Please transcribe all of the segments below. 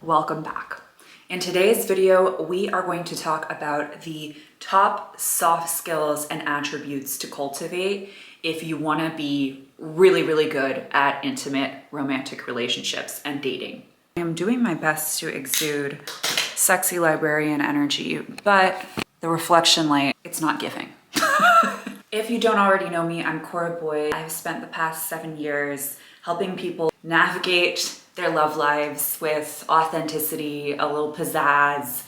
Welcome back. In today's video, we are going to talk about the top soft skills and attributes to cultivate if you want to be really good at intimate romantic relationships and dating. I am doing my best to exude sexy librarian energy, but the reflection light, it's not giving. If you don't already know me, I'm Cora Boyd. I've spent the past 7 years helping people navigate their love lives with authenticity, a little pizzazz,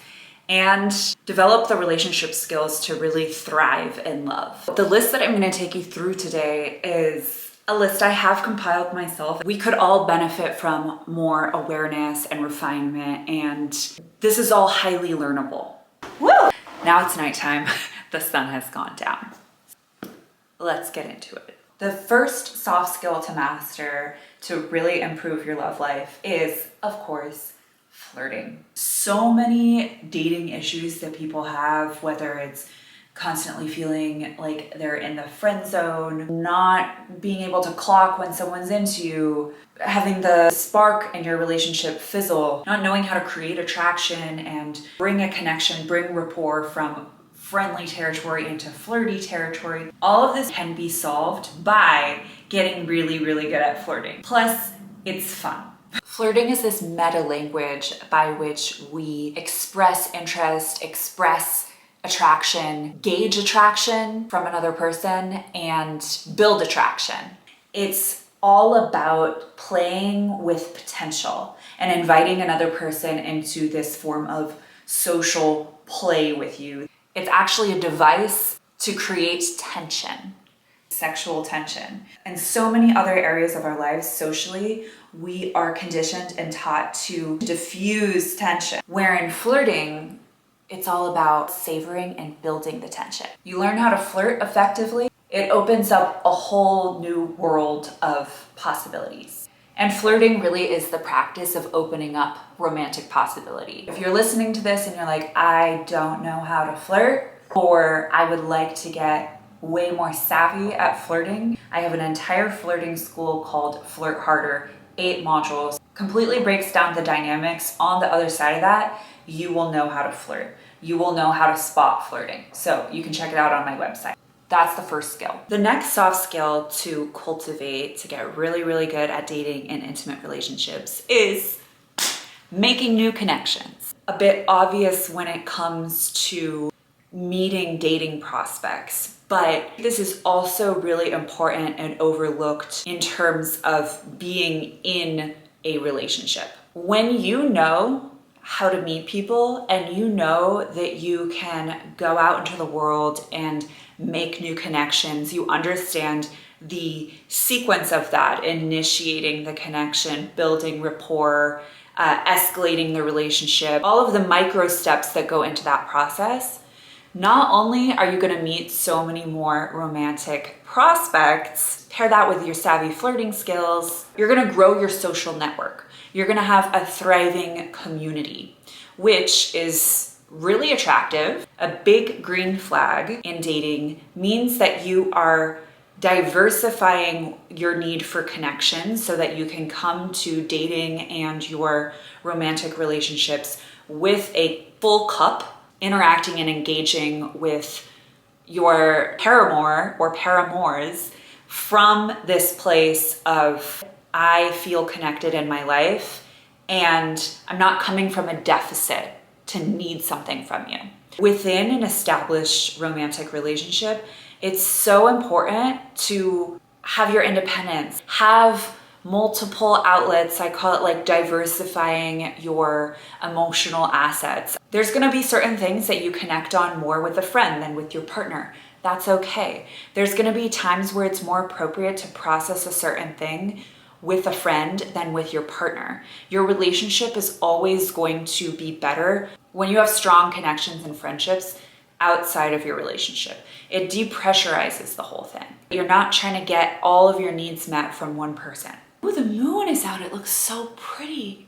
and develop the relationship skills to really thrive in love. The list that I'm going to take you through today is a list I have compiled myself. We could all benefit from more awareness and refinement, and this is all highly learnable. Woo! Now it's nighttime. The sun has gone down. Let's get into it. The first soft skill to master to really improve your love life is, of course, flirting. So many dating issues that people have, whether it's constantly feeling like they're in the friend zone, not being able to clock when someone's into you, having the spark in your relationship fizzle, not knowing how to create attraction and bring a connection, bring rapport from friendly territory into flirty territory. All of this can be solved by getting really good at flirting. Plus, it's fun. Flirting is this meta language by which we express interest, express attraction, gauge attraction from another person, and build attraction. It's all about playing with potential and inviting another person into this form of social play with you. It's actually a device to create tension, sexual tension. And so many other areas of our lives socially, we are conditioned and taught to diffuse tension. Where in flirting, it's all about savoring and building the tension. You learn how to flirt effectively, it opens up a whole new world of possibilities. And flirting really is the practice of opening up romantic possibility. If you're listening to this and you're like, I don't know how to flirt, or I would like to get way more savvy at flirting, I have an entire flirting school called Flirt Harder, 8 modules, completely breaks down the dynamics. On the other side of that, you will know how to flirt. You will know how to spot flirting. So you can check it out on my website. That's the first skill. The next soft skill to cultivate to get really good at dating and intimate relationships is making new connections. A bit obvious when it comes to meeting dating prospects, but this is also really important and overlooked in terms of being in a relationship. When you know how to meet people and you know that you can go out into the world and make new connections, you understand the sequence of that, initiating the connection, building rapport, escalating the relationship, all of the micro steps that go into that process. Not only are you going to meet so many more romantic prospects, pair that with your savvy flirting skills, you're going to grow your social network. You're going to have a thriving community, which is really attractive. A big green flag in dating means that you are diversifying your need for connection so that you can come to dating and your romantic relationships with a full cup, interacting and engaging with your paramour or paramours from this place of I feel connected in my life and I'm not coming from a deficit to need something from you. Within an established romantic relationship, it's so important to have your independence, have multiple outlets. I call it like diversifying your emotional assets. There's going to be certain things that you connect on more with a friend than with your partner. That's okay. There's going to be times where it's more appropriate to process a certain thing with a friend than with your partner. Your relationship is always going to be better when you have strong connections and friendships outside of your relationship. It depressurizes the whole thing. You're not trying to get all of your needs met from one person. Ooh, the moon is out. It looks so pretty.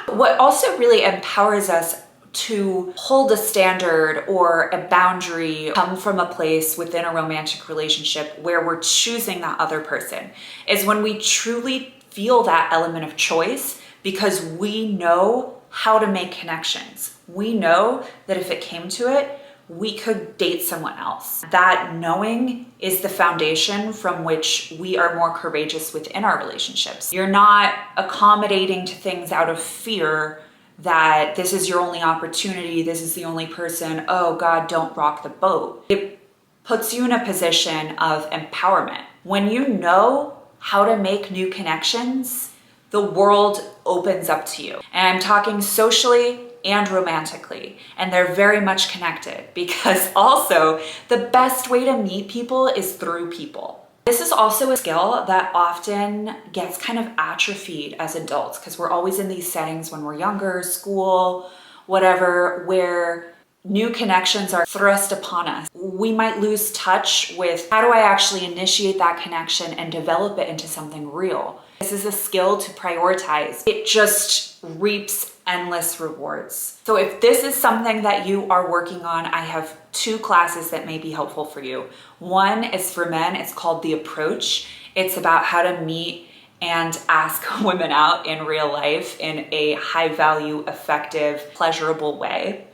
What also really empowers us to hold a standard or a boundary, come from a place within a romantic relationship where we're choosing that other person, is when we truly feel that element of choice because we know how to make connections. We know that if it came to it, we could date someone else. That knowing is the foundation from which we are more courageous within our relationships. You're not accommodating to things out of fear that this is your only opportunity, this is the only person, oh God, don't rock the boat. It puts you in a position of empowerment. When you know how to make new connections, the world opens up to you. And I'm talking socially and romantically, and they're very much connected, because also the best way to meet people is through people. This is also a skill that often gets kind of atrophied as adults, because we're always in these settings when we're younger, school, whatever, where new connections are thrust upon us. We might lose touch with how do I actually initiate that connection and develop it into something real. This is a skill to prioritize. It just reaps endless rewards. So if this is something that you are working on, I have 2 classes that may be helpful for you. One is for men. It's called The Approach. It's about how to meet and ask women out in real life in a high value, effective, pleasurable way.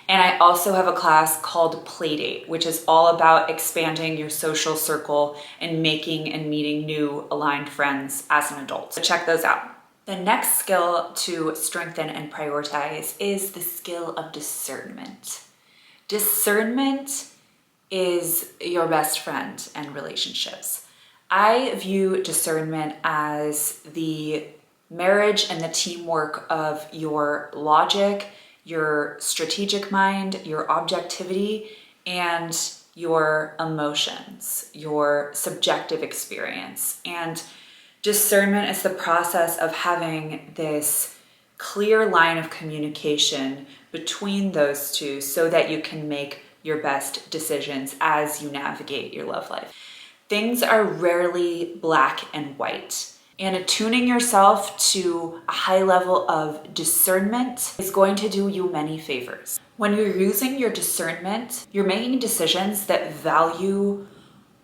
And I also have a class called Playdate, which is all about expanding your social circle and making and meeting new aligned friends as an adult. So check those out. The next skill to strengthen and prioritize is the skill of discernment. Discernment is your best friend in relationships. I view discernment as the marriage and the teamwork of your logic, your strategic mind, your objectivity, and your emotions, your subjective experience. And discernment is the process of having this clear line of communication between those two so that you can make your best decisions as you navigate your love life. Things are rarely black and white. And attuning yourself to a high level of discernment is going to do you many favors. When you're using your discernment, you're making decisions that value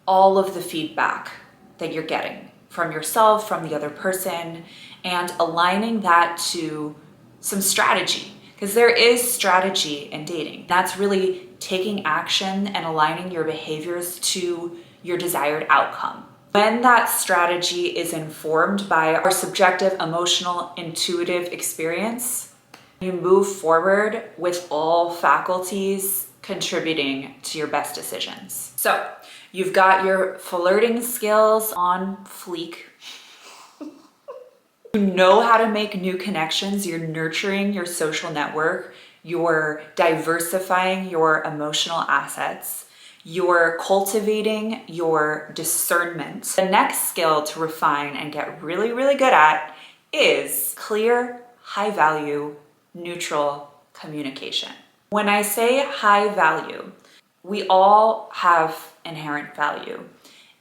all of the feedback that you're getting from yourself, from the other person, and aligning that to some strategy. Because there is strategy in dating. That's really taking action and aligning your behaviors to your desired outcome. When that strategy is informed by our subjective, emotional, intuitive experience, you move forward with all faculties contributing to your best decisions. So you've got your flirting skills on fleek. You know how to make new connections. You're nurturing your social network. You're diversifying your emotional assets. You're cultivating your discernment. The next skill to refine and get really, really good at is clear, high value, neutral communication. When I say high value, we all have inherent value,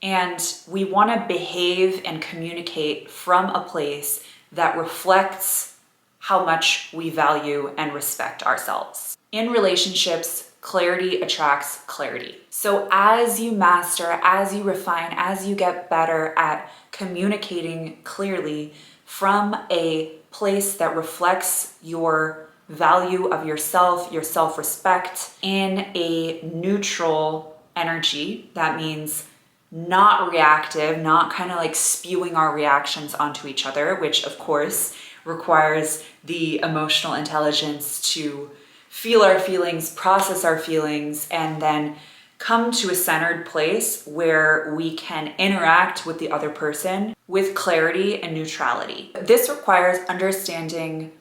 and we want to behave and communicate from a place that reflects how much we value and respect ourselves. In relationships, clarity attracts clarity. So as you master, as you refine, as you get better at communicating clearly from a place that reflects your value of yourself, your self-respect in a neutral energy, that means not reactive, not kind of like spewing our reactions onto each other, which of course requires the emotional intelligence to feel our feelings, process our feelings, and then come to a centered place where we can interact with the other person with clarity and neutrality. This requires understanding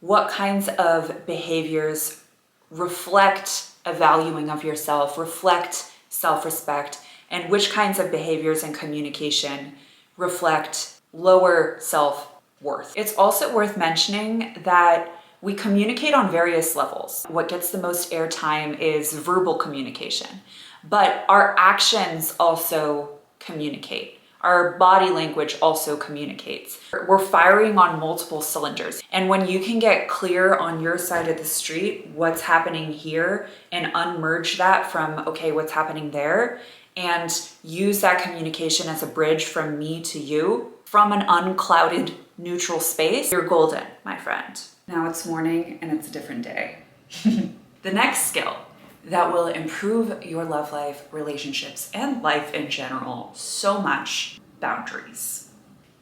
what kinds of behaviors reflect a valuing of yourself, reflect self-respect, and which kinds of behaviors and communication reflect lower self-worth. It's also worth mentioning that we communicate on various levels. What gets the most airtime is verbal communication, but our actions also communicate. Our body language also communicates. We're firing on multiple cylinders. And when you can get clear on your side of the street, what's happening here, and unmerge that from, okay, what's happening there, and use that communication as a bridge from me to you, from an unclouded neutral space, you're golden, my friend. Now it's morning and it's a different day. The next skill that will improve your love life, relationships, and life in general so much: boundaries.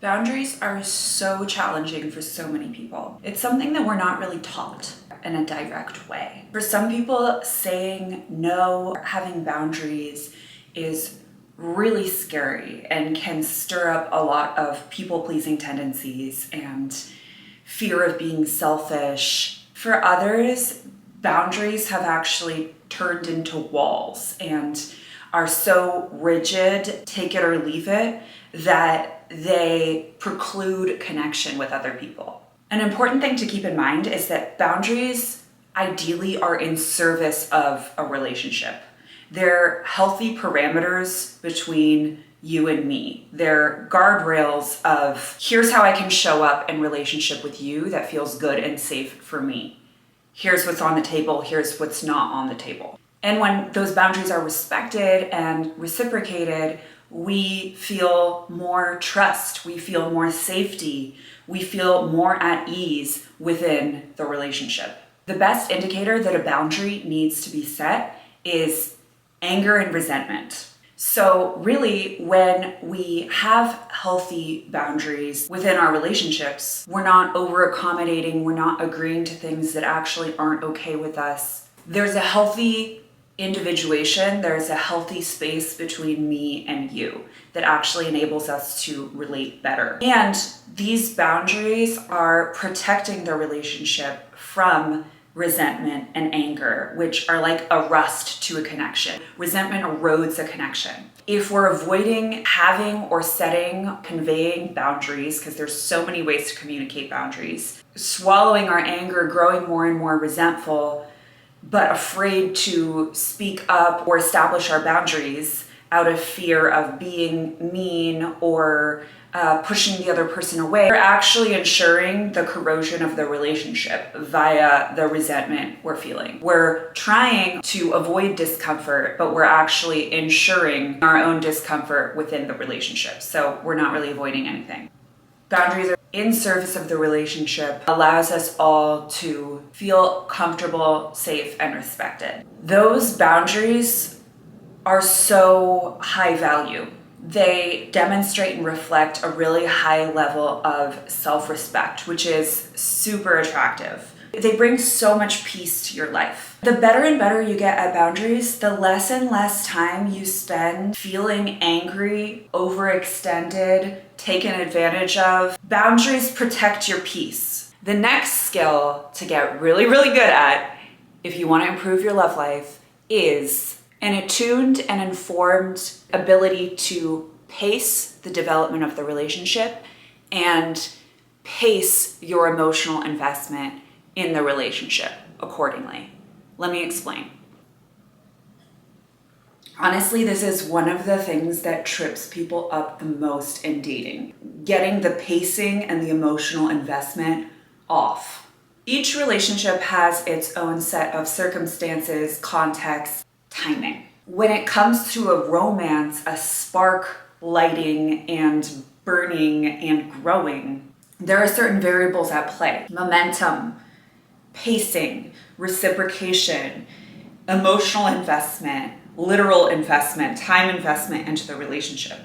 Boundaries are so challenging for so many people. It's something that we're not really taught in a direct way. For some people, saying no, having boundaries is really scary and can stir up a lot of people-pleasing tendencies and fear of being selfish. For others, boundaries have actually turned into walls and are so rigid, take it or leave it, that they preclude connection with other people. An important thing to keep in mind is that boundaries ideally are in service of a relationship. They're healthy parameters between you and me. They're guardrails of, here's how I can show up in relationship with you that feels good and safe for me. Here's what's on the table, here's what's not on the table. And when those boundaries are respected and reciprocated, we feel more trust, we feel more safety, we feel more at ease within the relationship. The best indicator that a boundary needs to be set is anger and resentment. So really, when we have healthy boundaries within our relationships, we're not over accommodating, we're not agreeing to things that actually aren't okay with us. There's a healthy individuation, there's a healthy space between me and you that actually enables us to relate better. And these boundaries are protecting the relationship from resentment and anger, which are like a rust to a connection. Resentment erodes a connection. If we're avoiding having or setting, conveying boundaries, because there's so many ways to communicate boundaries, swallowing our anger, growing more and more resentful, but afraid to speak up or establish our boundaries out of fear of being mean or pushing the other person away, we're actually ensuring the corrosion of the relationship via the resentment we're feeling. We're trying to avoid discomfort, but we're actually ensuring our own discomfort within the relationship. So we're not really avoiding anything. Boundaries are in service of the relationship, allows us all to feel comfortable, safe, and respected. Those boundaries are so high value. They demonstrate and reflect a really high level of self-respect, which is super attractive. They bring so much peace to your life. The better and better you get at boundaries, the less and less time you spend feeling angry, overextended, taken advantage of. Boundaries protect your peace. The next skill to get really, really good at, if you want to improve your love life, is an attuned and informed ability to pace the development of the relationship and pace your emotional investment in the relationship accordingly. Let me explain. Honestly, this is one of the things that trips people up the most in dating, getting the pacing and the emotional investment off. Each relationship has its own set of circumstances, context, timing. When it comes to a romance, a spark lighting and burning and growing, there are certain variables at play. Momentum, pacing, reciprocation, emotional investment, literal investment, time investment into the relationship.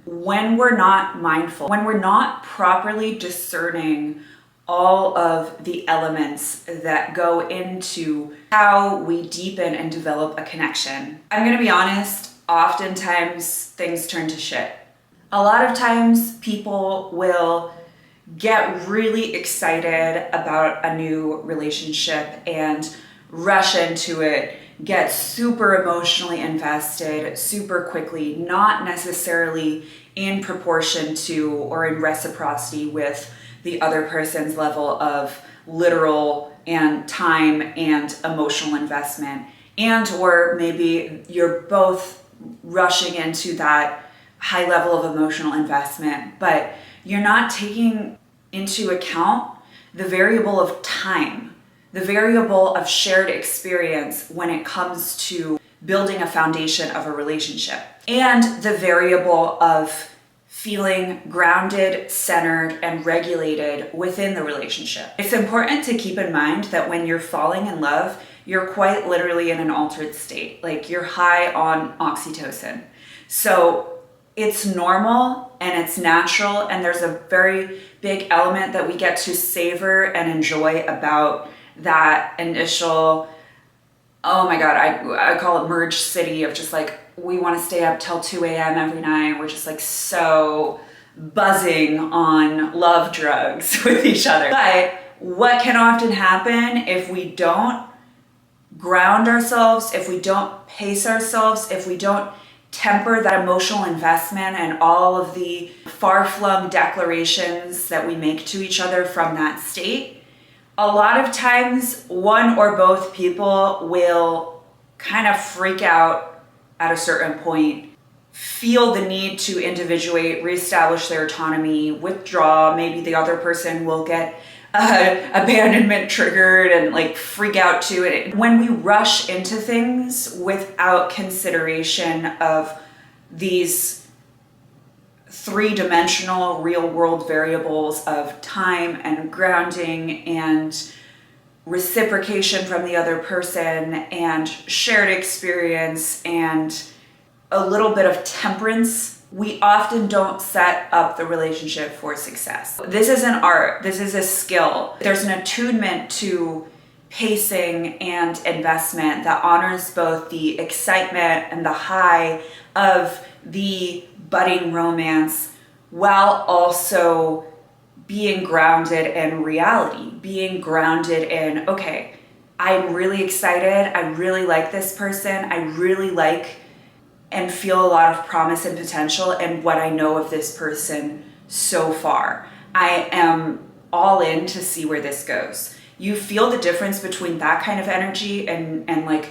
When we're not mindful, when we're not properly discerning all of the elements that go into how we deepen and develop a connection, I'm gonna be honest, oftentimes things turn to shit. A lot of times people will get really excited about a new relationship and rush into it, get super emotionally invested super quickly, not necessarily in proportion to or in reciprocity with the other person's level of literal and time and emotional investment. And or maybe you're both rushing into that high level of emotional investment, but you're not taking into account the variable of time, the variable of shared experience when it comes to building a foundation of a relationship, and the variable of feeling grounded, centered, and regulated within the relationship. It's important to keep in mind that when you're falling in love, you're quite literally in an altered state. Like you're high on oxytocin. So it's normal and it's natural, and there's a very big element that we get to savor and enjoy about that initial, oh my God, I call it merge city of just like, we want to stay up till 2 a.m. every night. We're just like so buzzing on love drugs with each other. But what can often happen if we don't ground ourselves, if we don't pace ourselves, if we don't temper that emotional investment and all of the far-flung declarations that we make to each other from that state, a lot of times one or both people will kind of freak out at a certain point, feel the need to individuate, reestablish their autonomy, withdraw. Maybe the other person will get abandonment triggered and like freak out to it. When we rush into things without consideration of these three-dimensional real-world variables of time and grounding and reciprocation from the other person and shared experience and a little bit of temperance, we often don't set up the relationship for success. This is an art. This is a skill. There's an attunement to pacing and investment that honors both the excitement and the high of the budding romance while also being grounded in reality, being grounded in, okay, I'm really excited. I really like this person. I really like and feel a lot of promise and potential in what I know of this person so far. I am all in to see where this goes. You feel the difference between that kind of energy and like,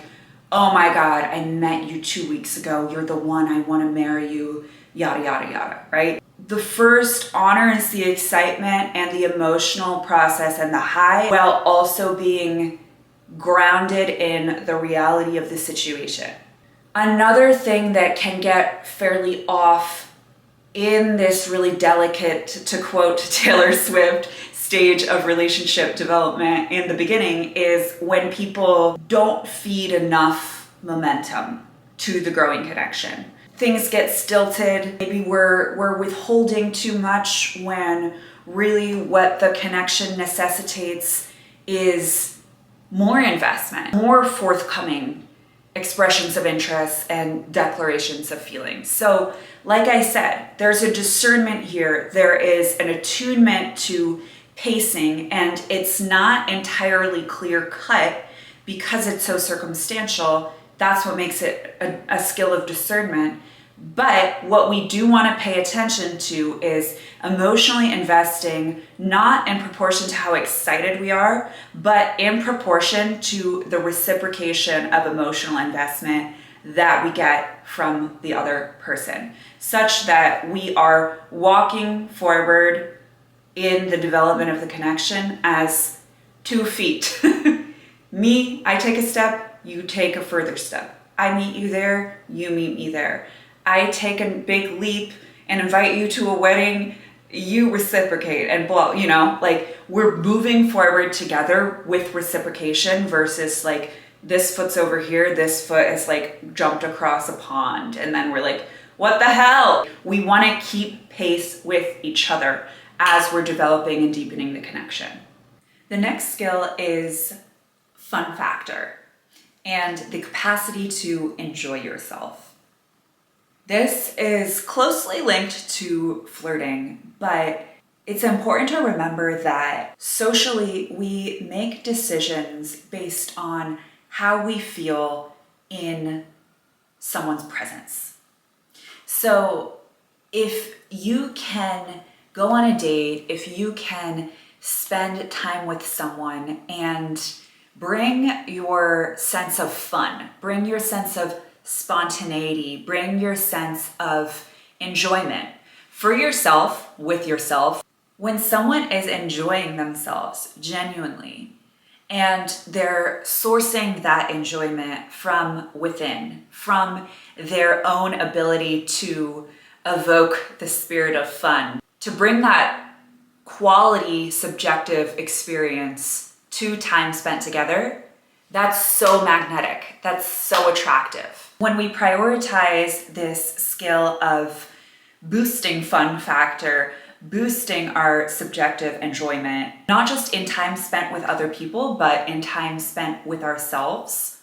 oh my God, I met you 2 weeks ago. You're the one, I want to marry you, yada, yada, yada, right? The first honors the excitement and the emotional process and the high while also being grounded in the reality of the situation. Another thing that can get fairly off in this really delicate, to quote Taylor Swift, stage of relationship development in the beginning is when people don't feed enough momentum to the growing connection. Things get stilted. Maybe we're withholding too much when really what the connection necessitates is more investment, more forthcoming expressions of interest and declarations of feelings. So, like I said, there's a discernment here. There is an attunement to pacing, and it's not entirely clear cut because it's so circumstantial. That's what makes it a skill of discernment. But what we do want to pay attention to is emotionally investing, not in proportion to how excited we are, but in proportion to the reciprocation of emotional investment that we get from the other person, such that we are walking forward in the development of the connection as 2 feet. Me, I take a step, you take a further step. I meet you there, you meet me there. I take a big leap and invite you to a wedding, you reciprocate and blah, you know, like we're moving forward together with reciprocation versus like this foot's over here, this foot is like jumped across a pond. And then we're like, what the hell? We want to keep pace with each other as we're developing and deepening the connection. The next skill is fun factor and the capacity to enjoy yourself. This is closely linked to flirting, but it's important to remember that socially we make decisions based on how we feel in someone's presence. So if you can go on a date, if you can spend time with someone and bring your sense of fun, bring your sense of spontaneity, bring your sense of enjoyment for yourself, with yourself. When someone is enjoying themselves genuinely and they're sourcing that enjoyment from within, from their own ability to evoke the spirit of fun, to bring that quality subjective experience to time spent together. That's so magnetic. That's so attractive. When we prioritize this skill of boosting fun factor, boosting our subjective enjoyment, not just in time spent with other people, but in time spent with ourselves,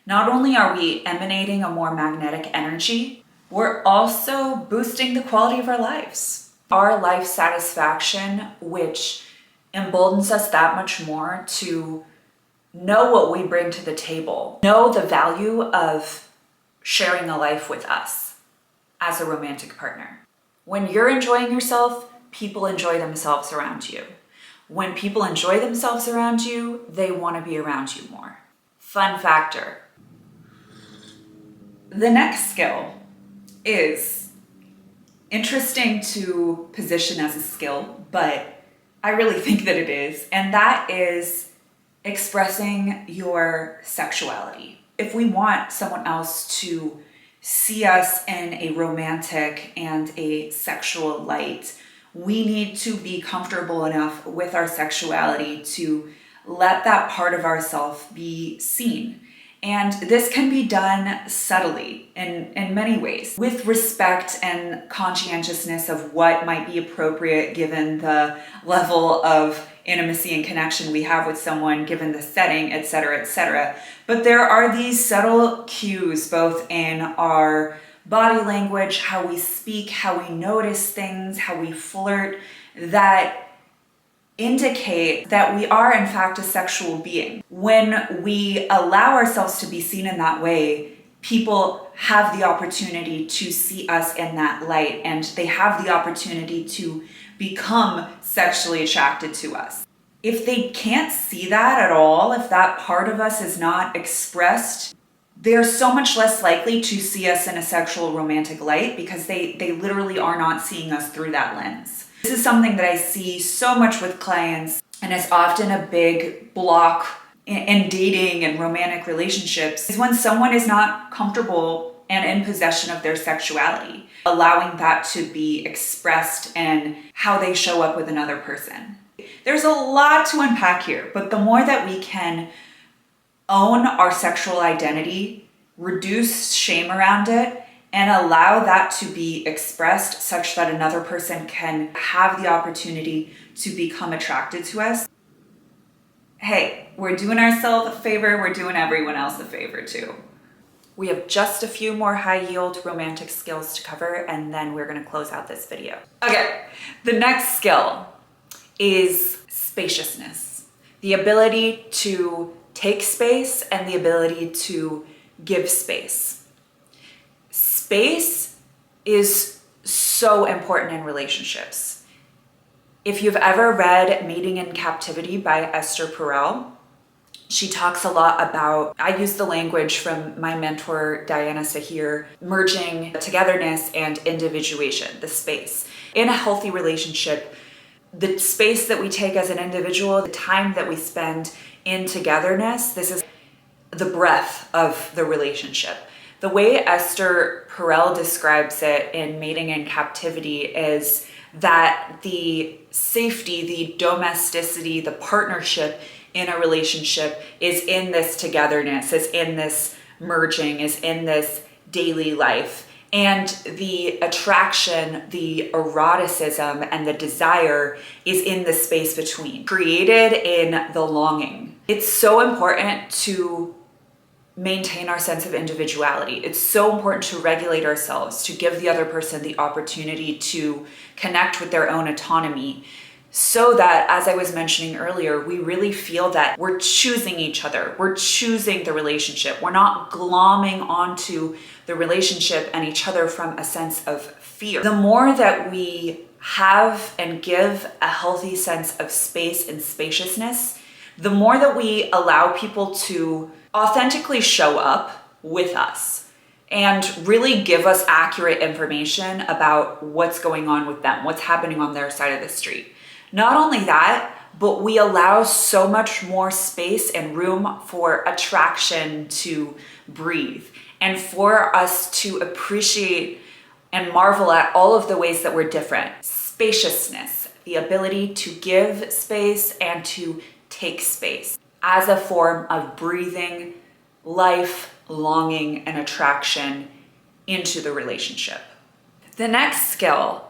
not only are we emanating a more magnetic energy, we're also boosting the quality of our lives. Our life satisfaction, which emboldens us that much more to know what we bring to the table, know the value of sharing a life with us as a romantic partner. When you're enjoying yourself, people enjoy themselves around you. When people enjoy themselves around you, they want to be around you more. Fun factor. The next skill is interesting to position as a skill, but I really think that it is, and that is expressing your sexuality. If we want someone else to see us in a romantic and a sexual light, we need to be comfortable enough with our sexuality to let that part of ourselves be seen. And this can be done subtly in many ways, with respect and conscientiousness of what might be appropriate given the level of intimacy and connection we have with someone, given the setting, etc., etc. But there are these subtle cues both in our body language, how we speak, how we notice things, how we flirt, that indicate that we are in fact a sexual being. When we allow ourselves to be seen in that way, people have the opportunity to see us in that light, and they have the opportunity to become sexually attracted to us. If they can't see that at all, if that part of us is not expressed, they're so much less likely to see us in a sexual romantic light because they literally are not seeing us through that lens. This is something that I see so much with clients, and it's often a big block in dating and romantic relationships, is when someone is not comfortable and in possession of their sexuality, allowing that to be expressed in how they show up with another person. There's a lot to unpack here, but the more that we can own our sexual identity, reduce shame around it, and allow that to be expressed such that another person can have the opportunity to become attracted to us, hey, we're doing ourselves a favor, we're doing everyone else a favor too. We have just a few more high-yield romantic skills to cover, and then we're gonna close out this video. Okay, the next skill is spaciousness. The ability to take space and the ability to give space. Space is so important in relationships. If you've ever read Mating in Captivity by Esther Perel, she talks a lot about, I use the language from my mentor, Diana Sahir, merging togetherness and individuation, the space. In a healthy relationship, the space that we take as an individual, the time that we spend in togetherness, this is the breadth of the relationship. The way Esther Perel describes it in Mating in Captivity is that the safety, the domesticity, the partnership in a relationship is in this togetherness, is in this merging, is in this daily life. And the attraction, the eroticism, and the desire is in the space between, created in the longing. It's so important to maintain our sense of individuality. It's so important to regulate ourselves, to give the other person the opportunity to connect with their own autonomy, so that, as I was mentioning earlier, we really feel that we're choosing each other, we're choosing the relationship, we're not glomming onto the relationship and each other from a sense of fear. The more that we have and give a healthy sense of space and spaciousness, the more that we allow people to authentically show up with us and really give us accurate information about what's going on with them, what's happening on their side of the street. Not only that, but we allow so much more space and room for attraction to breathe and for us to appreciate and marvel at all of the ways that we're different. Spaciousness, the ability to give space and to take space as a form of breathing life, longing, and attraction into the relationship. The next skill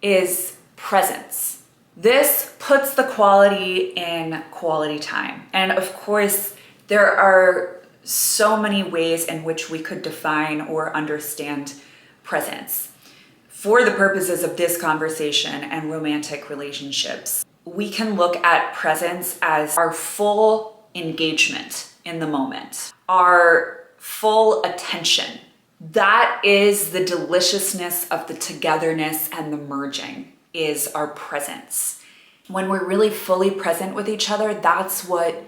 is presence. This puts the quality in quality time. And of course, there are so many ways in which we could define or understand presence. For the purposes of this conversation and romantic relationships, we can look at presence as our full engagement in the moment, our full attention. That is the deliciousness of the togetherness and the merging, is our presence. When we're really fully present with each other, that's what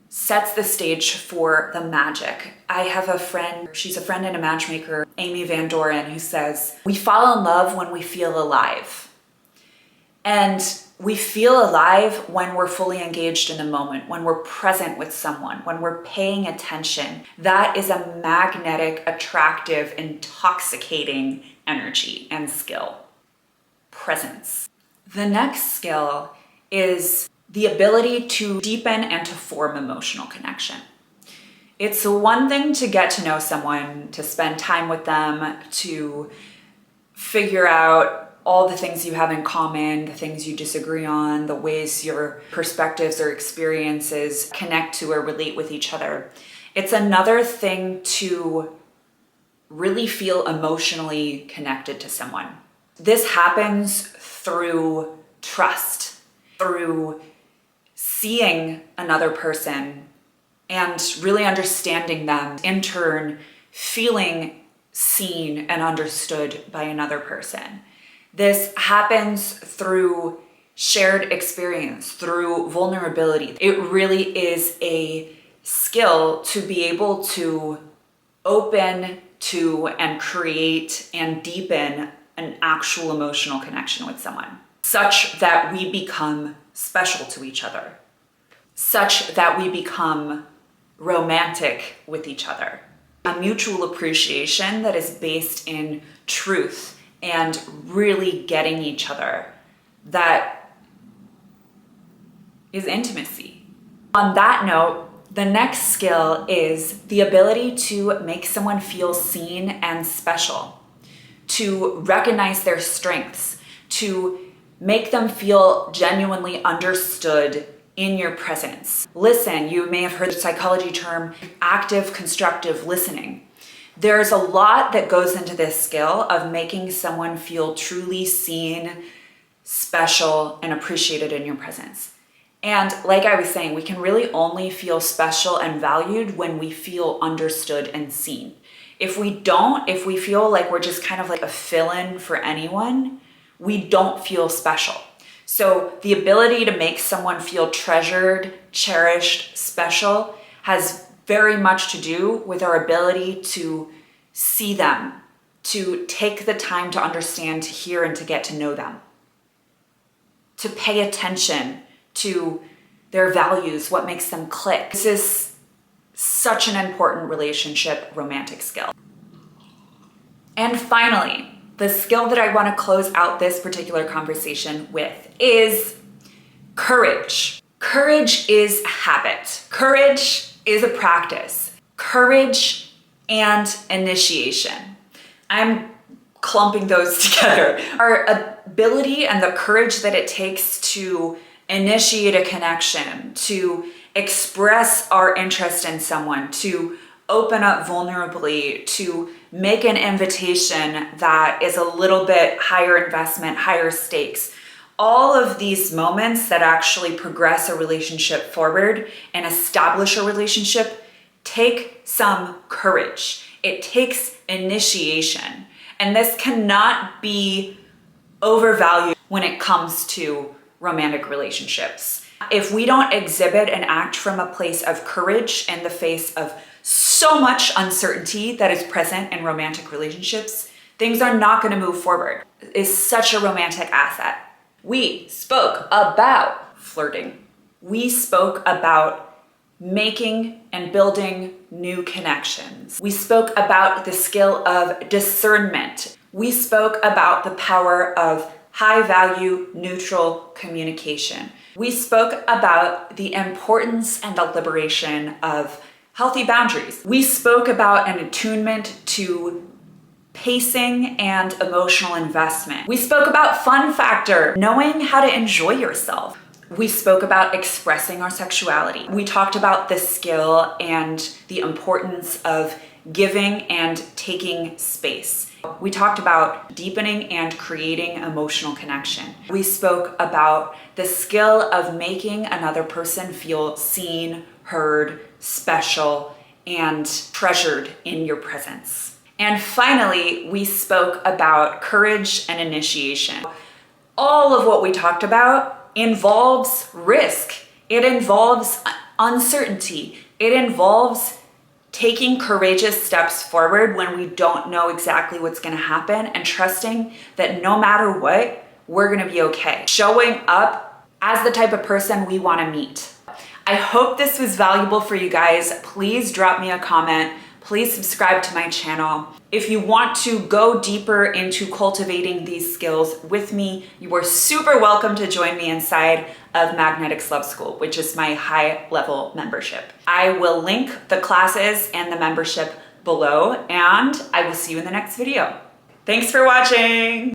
sets the stage for the magic. I have a friend, she's a friend and a matchmaker, Amy Van Doren, who says, we fall in love when we feel alive. And we feel alive when we're fully engaged in the moment, when we're present with someone, when we're paying attention. That is a magnetic, attractive, intoxicating energy and skill. Presence. The next skill is the ability to deepen and to form emotional connection. It's one thing to get to know someone, to spend time with them, to figure out all the things you have in common, the things you disagree on, the ways your perspectives or experiences connect to or relate with each other. It's another thing to really feel emotionally connected to someone. This happens through trust, through seeing another person and really understanding them, in turn, feeling seen and understood by another person. This happens through shared experience, through vulnerability. It really is a skill to be able to open to and create and deepen an actual emotional connection with someone, such that we become special to each other, such that we become romantic with each other. A mutual appreciation that is based in truth and really getting each other. That is intimacy. On that note, the next skill is the ability to make someone feel seen and special, to recognize their strengths, to make them feel genuinely understood in your presence. Listen, you may have heard the psychology term active constructive listening. There's a lot that goes into this skill of making someone feel truly seen, special, and appreciated in your presence. And like I was saying, we can really only feel special and valued when we feel understood and seen. If we don't, if we feel like we're just kind of like a fill-in for anyone, we don't feel special. So the ability to make someone feel treasured, cherished, special has very much to do with our ability to see them, to take the time to understand, to hear, and to get to know them, to pay attention to their values, what makes them click. This is such an important relationship romantic skill. And finally, the skill that I want to close out this particular conversation with is courage. Courage is a habit. Courage is a practice. Courage and initiation. I'm clumping those together. Our ability and the courage that it takes to initiate a connection, to express our interest in someone, to open up vulnerably, to make an invitation that is a little bit higher investment, higher stakes. All of these moments that actually progress a relationship forward and establish a relationship take some courage. It takes initiation. And this cannot be overvalued when it comes to romantic relationships. If we don't exhibit and act from a place of courage in the face of so much uncertainty that is present in romantic relationships, things are not going to move forward. It is such a romantic asset. We spoke about flirting. We spoke about making and building new connections. We spoke about the skill of discernment. We spoke about the power of high value, neutral communication. We spoke about the importance and the liberation of healthy boundaries. We spoke about an attunement to pacing and emotional investment. We spoke about fun factor, knowing how to enjoy yourself. We spoke about expressing our sexuality. We talked about the skill and the importance of giving and taking space. We talked about deepening and creating emotional connection. We spoke about the skill of making another person feel seen, heard, special, and treasured in your presence. And finally, we spoke about courage and initiation. All of what we talked about involves risk. It involves uncertainty. It involves taking courageous steps forward when we don't know exactly what's going to happen and trusting that no matter what, we're going to be okay. Showing up as the type of person we want to meet. I hope this was valuable for you guys. Please drop me a comment. Please subscribe to my channel. If you want to go deeper into cultivating these skills with me, you are super welcome to join me inside of Magnetics Love School, which is my high level membership. I will link the classes and the membership below, and I will see you in the next video. Thanks for watching.